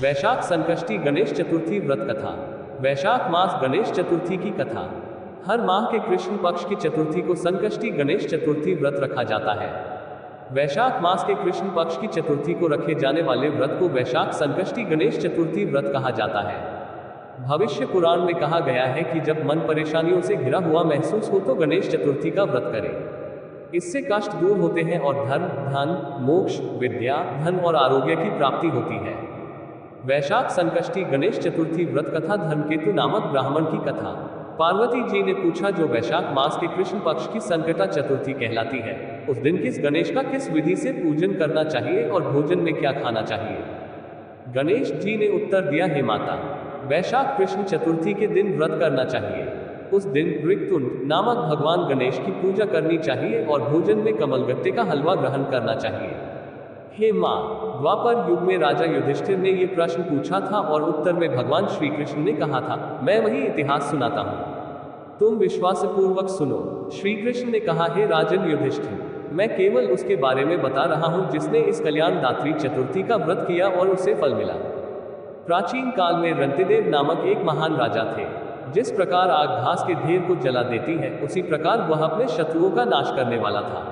वैशाख संकष्टी गणेश चतुर्थी व्रत कथा। वैशाख मास गणेश चतुर्थी की कथा। हर माह के कृष्ण पक्ष की चतुर्थी को संकष्टी गणेश चतुर्थी व्रत रखा जाता है। वैशाख मास के कृष्ण पक्ष की चतुर्थी को रखे जाने वाले व्रत को वैशाख संकष्टी गणेश चतुर्थी व्रत कहा जाता है। भविष्य पुराण में कहा गया है कि जब मन परेशानियों से घिरा हुआ महसूस हो तो गणेश चतुर्थी का व्रत करें। इससे कष्ट दूर होते हैं और धर्म, धन, मोक्ष, विद्या, धन और आरोग्य की प्राप्ति होती है। वैशाख संकष्टी गणेश चतुर्थी व्रत कथा। धर्मकेतु नामक ब्राह्मण की कथा। पार्वती जी ने पूछा, जो वैशाख मास के कृष्ण पक्ष की संकटा चतुर्थी कहलाती है, उस दिन किस गणेश का किस विधि से पूजन करना चाहिए और भोजन में क्या खाना चाहिए? गणेश जी ने उत्तर दिया, हे माता, वैशाख कृष्ण चतुर्थी के दिन व्रत करना चाहिए। उस दिन ऋक्तुंड नामक भगवान गणेश की पूजा करनी चाहिए और भोजन में कमलगट्टे का हलवा ग्रहण करना चाहिए। हे माँ, द्वापर युग में राजा युधिष्ठिर ने ये प्रश्न पूछा था और उत्तर में भगवान श्री कृष्ण ने कहा था, मैं वही इतिहास सुनाता हूँ, तुम विश्वासपूर्वक सुनो। श्री कृष्ण ने कहा, हे राजन युधिष्ठिर, मैं केवल उसके बारे में बता रहा हूँ जिसने इस कल्याणदात्री चतुर्थी का व्रत किया और उसे फल मिला। प्राचीन काल में रंतिदेव नामक एक महान राजा थे। जिस प्रकार आग घास के ढेर को जला देती है, उसी प्रकार वह अपने शत्रुओं का नाश करने वाला था।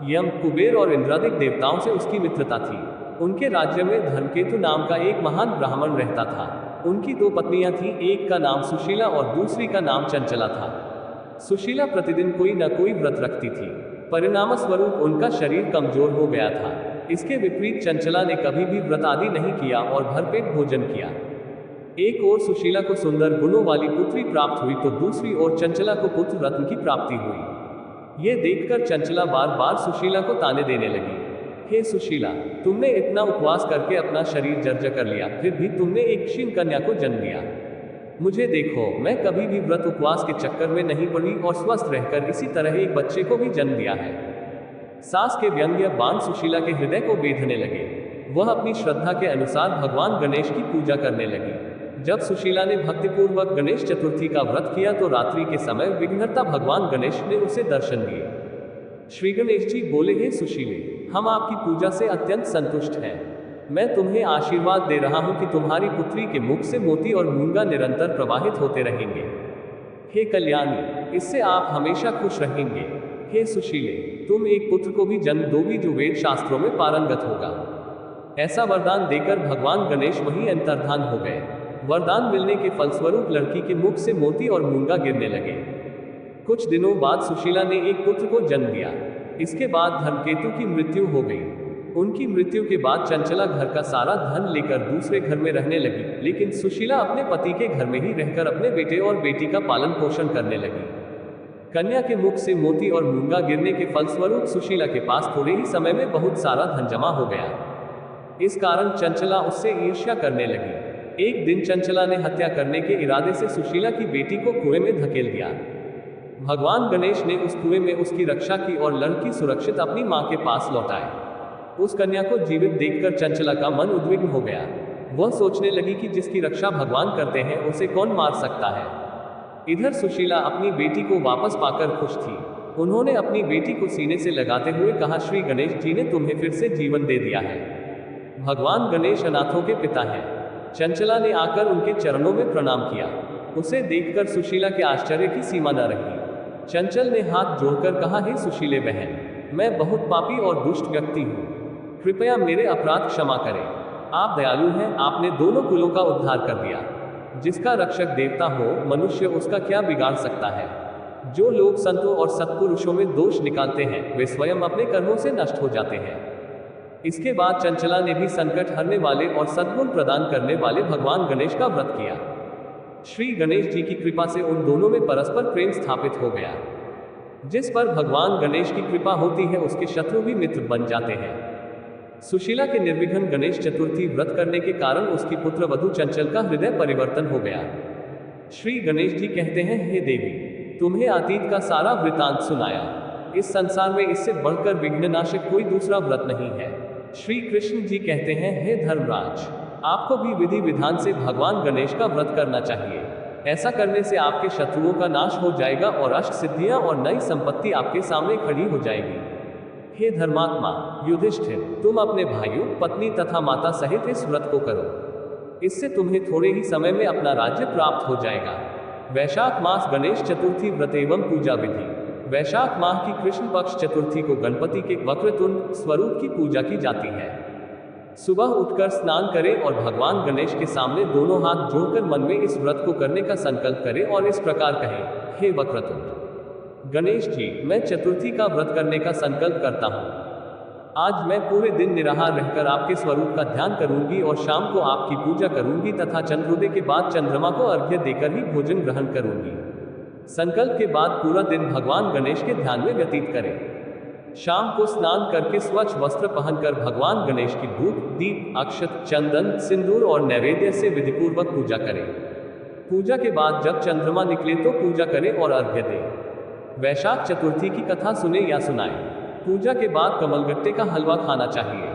यम, कुबेर और इंद्रादिक देवताओं से उसकी मित्रता थी। उनके राज्य में धर्मकेतु नाम का एक महान ब्राह्मण रहता था। उनकी दो पत्नियां थीं, एक का नाम सुशीला और दूसरी का नाम चंचला था। सुशीला प्रतिदिन कोई न कोई व्रत रखती थी, परिणामस्वरूप उनका शरीर कमजोर हो गया था। इसके विपरीत चंचला ने कभी भी व्रत आदि नहीं किया और भरपेट भोजन किया। एक ओर सुशीला को सुंदर गुणों वाली पुत्री प्राप्त हुई तो दूसरी ओर चंचला को पुत्र रत्न की प्राप्ति हुई। ये देखकर चंचला बार बार सुशीला को ताने देने लगी, हे सुशीला, तुमने इतना उपवास करके अपना शरीर जर्जर कर लिया, फिर भी तुमने एक क्षीण कन्या को जन्म दिया। मुझे देखो, मैं कभी भी व्रत उपवास के चक्कर में नहीं पड़ी और स्वस्थ रहकर इसी तरह एक बच्चे को भी जन्म दिया है। सास के व्यंग्य बाण सुशीला के हृदय को बेधने लगे। वह अपनी श्रद्धा के अनुसार भगवान गणेश की पूजा करने लगी। जब सुशीला ने भक्तिपूर्वक गणेश चतुर्थी का व्रत किया तो रात्रि के समय विघ्नहर्ता भगवान गणेश ने उसे दर्शन दिए। श्री गणेश जी बोले, हे सुशीले, हम आपकी पूजा से अत्यंत संतुष्ट हैं। मैं तुम्हें आशीर्वाद दे रहा हूं कि तुम्हारी पुत्री के मुख से मोती और मूंगा निरंतर प्रवाहित होते रहेंगे। हे कल्याणी, इससे आप हमेशा खुश रहेंगे। हे सुशीले, तुम एक पुत्र को भी जन्म दोगी जो वेद शास्त्रों में पारंगत होगा। ऐसा वरदान देकर भगवान गणेश वहीं अंतर्धान हो गए। वरदान मिलने के फलस्वरूप लड़की के मुख से मोती और मूंगा गिरने लगे। कुछ दिनों बाद सुशीला ने एक पुत्र को जन्म दिया। इसके बाद धर्मकेतु की मृत्यु हो गई। उनकी मृत्यु के बाद चंचला घर का सारा धन लेकर दूसरे घर में रहने लगी, लेकिन सुशीला अपने पति के घर में ही रहकर अपने बेटे और बेटी का पालन पोषण करने लगी। कन्या के मुख से मोती और मूंगा गिरने के फलस्वरूप सुशीला के पास थोड़े ही समय में बहुत सारा धन जमा हो गया। इस कारण चंचला उससे ईर्ष्या करने लगी। एक दिन चंचला ने हत्या करने के इरादे से सुशीला की बेटी को कुएं में धकेल दिया। भगवान गणेश ने उस कुएं में उसकी रक्षा की और लड़की सुरक्षित अपनी मां के पास लौटाई। उस कन्या को जीवित देखकर चंचला का मन उद्विग्न हो गया। वह सोचने लगी कि जिसकी रक्षा भगवान करते हैं उसे कौन मार सकता है। इधर सुशीला अपनी बेटी को वापस पाकर खुश थी। उन्होंने अपनी बेटी को सीने से लगाते हुए कहा, श्री गणेश जी ने तुम्हें फिर से जीवन दे दिया है। भगवान गणेश अनाथों के पिता हैं। चंचला ने आकर उनके चरणों में प्रणाम किया। उसे देखकर सुशीला के आश्चर्य की सीमा न रही। चंचल ने हाथ जोड़कर कहा, हे सुशीले बहन, मैं बहुत पापी और दुष्ट व्यक्ति हूँ, कृपया मेरे अपराध क्षमा करें। आप दयालु हैं, आपने दोनों कुलों का उद्धार कर दिया। जिसका रक्षक देवता हो, मनुष्य उसका क्या बिगाड़ सकता है। जो लोग संतों और सत्पुरुषों में दोष निकालते हैं, वे स्वयं अपने कर्मों से नष्ट हो जाते हैं। इसके बाद चंचला ने भी संकट हरने वाले और सद्गुण प्रदान करने वाले भगवान गणेश का व्रत किया। श्री गणेश जी की कृपा से उन दोनों में परस्पर प्रेम स्थापित हो गया। जिस पर भगवान गणेश की कृपा होती है उसके शत्रु भी मित्र बन जाते हैं। सुशीला के निर्विघ्न गणेश चतुर्थी व्रत करने के कारण उसकी पुत्र वधू चंचल का हृदय परिवर्तन हो गया। श्री गणेश जी कहते हैं, हे देवी, तुम्हें अतीत का सारा वृतांत सुनाया। इस संसार में इससे बढ़कर विघ्ननाशक कोई दूसरा व्रत नहीं है। श्री कृष्ण जी कहते हैं, हे धर्मराज, आपको भी विधि विधान से भगवान गणेश का व्रत करना चाहिए। ऐसा करने से आपके शत्रुओं का नाश हो जाएगा और अष्ट सिद्धियां और नई संपत्ति आपके सामने खड़ी हो जाएगी। हे धर्मात्मा युधिष्ठिर, तुम अपने भाइयों, पत्नी तथा माता सहित इस व्रत को करो। इससे तुम्हें थोड़े ही समय में अपना राज्य प्राप्त हो जाएगा। वैशाख मास गणेश चतुर्थी व्रत एवं पूजा विधि। वैशाख माह की कृष्ण पक्ष चतुर्थी को गणपति के वक्रतुंड स्वरूप की पूजा की जाती है। सुबह उठकर स्नान करें और भगवान गणेश के सामने दोनों हाथ जोड़कर मन में इस व्रत को करने का संकल्प करें और इस प्रकार कहें, हे वक्रतुंड गणेश जी, मैं चतुर्थी का व्रत करने का संकल्प करता हूँ। आज मैं पूरे दिन निराहार रहकर आपके स्वरूप का ध्यान करूंगी और शाम को आपकी पूजा करूंगी तथा चंद्रोदय के बाद चंद्रमा को अर्घ्य देकर ही भोजन ग्रहण करूंगी। संकल्प के बाद पूरा दिन भगवान गणेश के ध्यान में व्यतीत करें। शाम को स्नान करके स्वच्छ वस्त्र पहनकर भगवान गणेश की धूप, दीप, अक्षत, चंदन, सिंदूर और नैवेद्य से विधिपूर्वक पूजा करें। पूजा के बाद जब चंद्रमा निकले तो पूजा करें और अर्घ्य दें। वैशाख चतुर्थी की कथा सुने या सुनाएं। पूजा के बाद कमलगट्टे का हलवा खाना चाहिए।